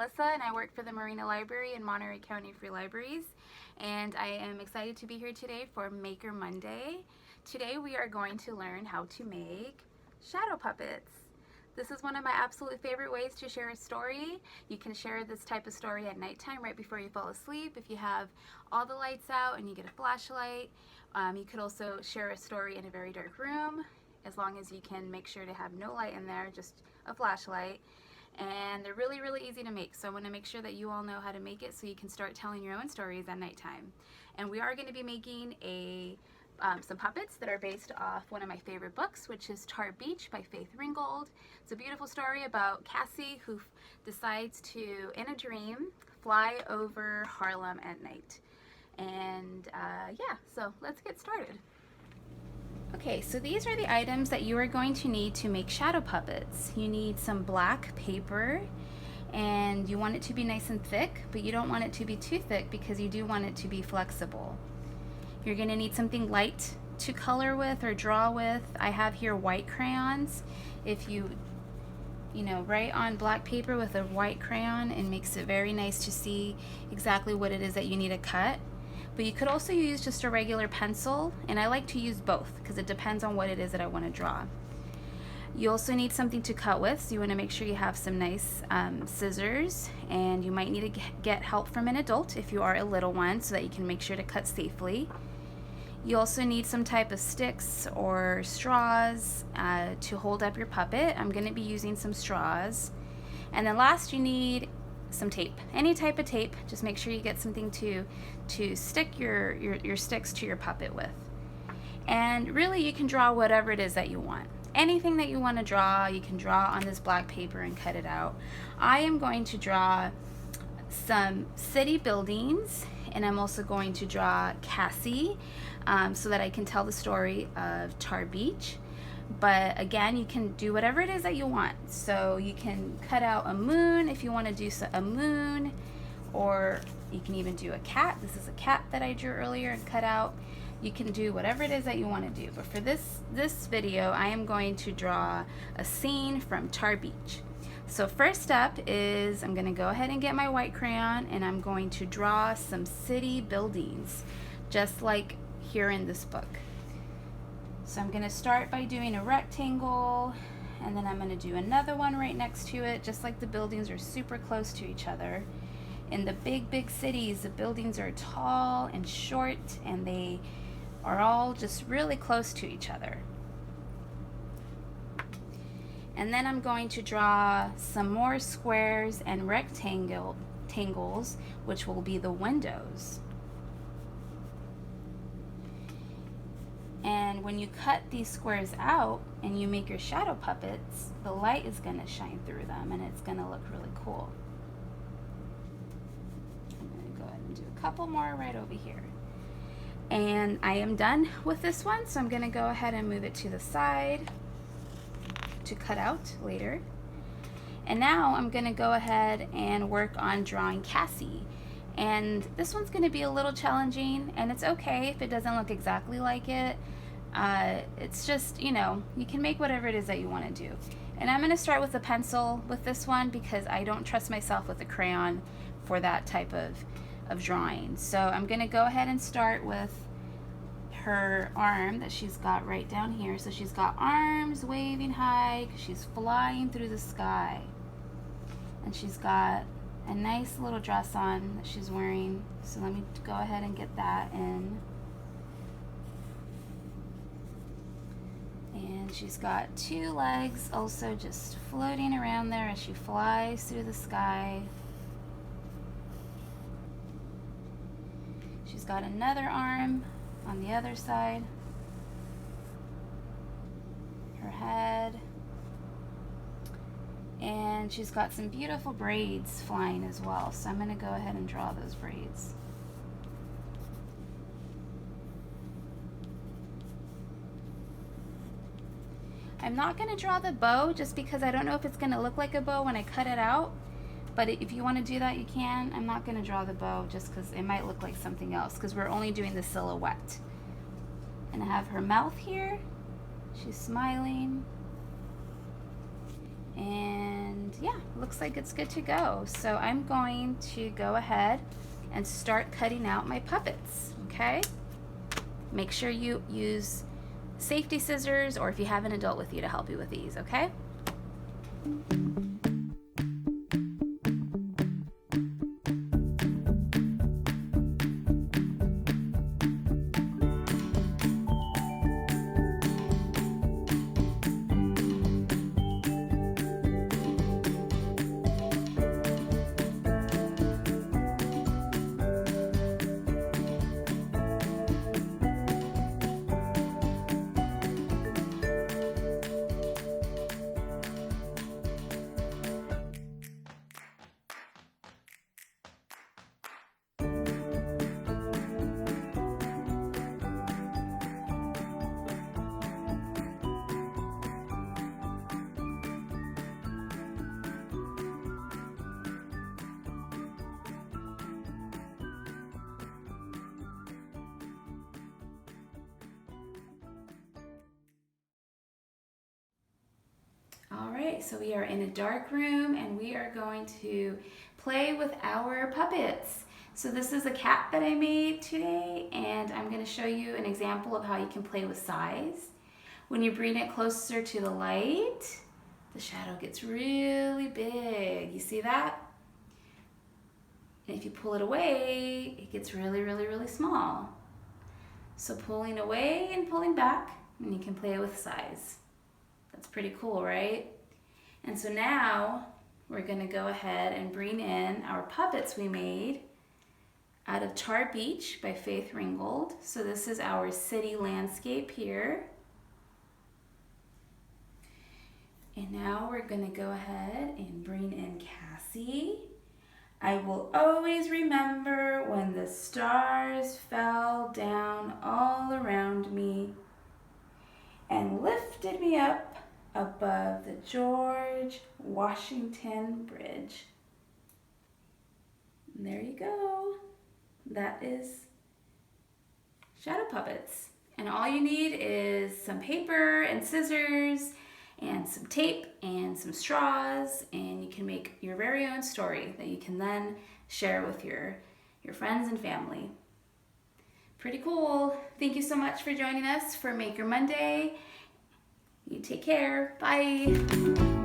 Melissa, and I work for the Marina Library in Monterey County Free Libraries, and I am excited to be here today for Maker Monday. Today we are going to learn how to make shadow puppets. This is one of my absolute favorite ways to share a story. You can share this type of story at nighttime right before you fall asleep. If you have all the lights out and you get a flashlight, you could also share a story in a very dark room, as long as you can make sure to have no light in there, just a flashlight. And they're really, really easy to make. So I want to make sure that you all know how to make it so you can start telling your own stories at nighttime. And we are going to be making some puppets that are based off one of my favorite books, which is Tar Beach by Faith Ringgold. It's a beautiful story about Cassie who decides to, in a dream, fly over Harlem at night. And yeah, so let's get started. Okay, so these are the items that you are going to need to make shadow puppets. You need some black paper, and you want it to be nice and thick, but you don't want it to be too thick because you do want it to be flexible. You're going to need something light to color with or draw with. I have here white crayons. If you write on black paper with a white crayon, it makes it very nice to see exactly what it is that you need to cut. But you could also use just a regular pencil, and I like to use both because it depends on what it is that I want to draw. You also need something to cut with, so you want to make sure you have some nice scissors, and you might need to get help from an adult if you are a little one so that you can make sure to cut safely. You also need some type of sticks or straws to hold up your puppet. I'm going to be using some straws. And then last, you need some tape, any type of tape. Just make sure you get something to stick your sticks to your puppet with. And really, you can draw whatever it is that you want. Anything that you want to draw, you can draw on this black paper and cut it out. I am going to draw some city buildings, and I'm also going to draw Cassie so that I can tell the story of Tar Beach. But again, you can do whatever it is that you want. So you can cut out a moon if you want to do a moon, or you can even do a cat. This is a cat that I drew earlier and cut out. You can do whatever it is that you want to do. But for this video, I am going to draw a scene from Tar Beach. So first up is I'm going to go ahead and get my white crayon, and I'm going to draw some city buildings, just like here in this book. So I'm going to start by doing a rectangle, and then I'm going to do another one right next to it, just like the buildings are super close to each other. In the big cities, the buildings are tall and short, and they are all just really close to each other. And then I'm going to draw some more squares and rectangles, which will be the windows. And when you cut these squares out and you make your shadow puppets, the light is going to shine through them, and it's going to look really cool. I'm going to go ahead and do a couple more right over here. And I am done with this one, so I'm going to go ahead and move it to the side to cut out later. And now I'm going to go ahead and work on drawing Cassie. And this one's going to be a little challenging, and it's okay if it doesn't look exactly like it. It's just, you can make whatever it is that you want to do. And I'm going to start with a pencil with this one because I don't trust myself with a crayon for that type of drawing. So I'm going to go ahead and start with her arm that she's got right down here. So she's got arms waving high because she's flying through the sky. And she's got a nice little dress on that she's wearing. So let me go ahead and get that in. And she's got two legs also just floating around there as she flies through the sky. She's got another arm on the other side. Her head. And she's got some beautiful braids flying as well. So I'm going to go ahead and draw those braids. I'm not going to draw the bow just because I don't know if it's going to look like a bow when I cut it out. But if you want to do that, you can. I'm not going to draw the bow just because it might look like something else because we're only doing the silhouette. And I have her mouth here. She's smiling. And yeah, looks like it's good to go. So I'm going to go ahead and start cutting out my puppets, okay? Make sure you use safety scissors, or if you have an adult with you to help you with these, okay? All right, so we are in a dark room and we are going to play with our puppets. So this is a cat that I made today, and I'm going to show you an example of how you can play with size. When you bring it closer to the light, the shadow gets really big. You see that? And if you pull it away, it gets really, really, really small. So pulling away and pulling back, and you can play with size. That's pretty cool, right? And so now we're going to go ahead and bring in our puppets we made out of Char Beach by Faith Ringgold. So this is our city landscape here. And now we're going to go ahead and bring in Cassie. I will always remember when the stars fell down all around me and lifted me up above the George Washington Bridge. And there you go. That is shadow puppets. And all you need is some paper and scissors and some tape and some straws, and you can make your very own story that you can then share with your friends and family. Pretty cool. Thank you so much for joining us for Maker Monday. You take care. Bye.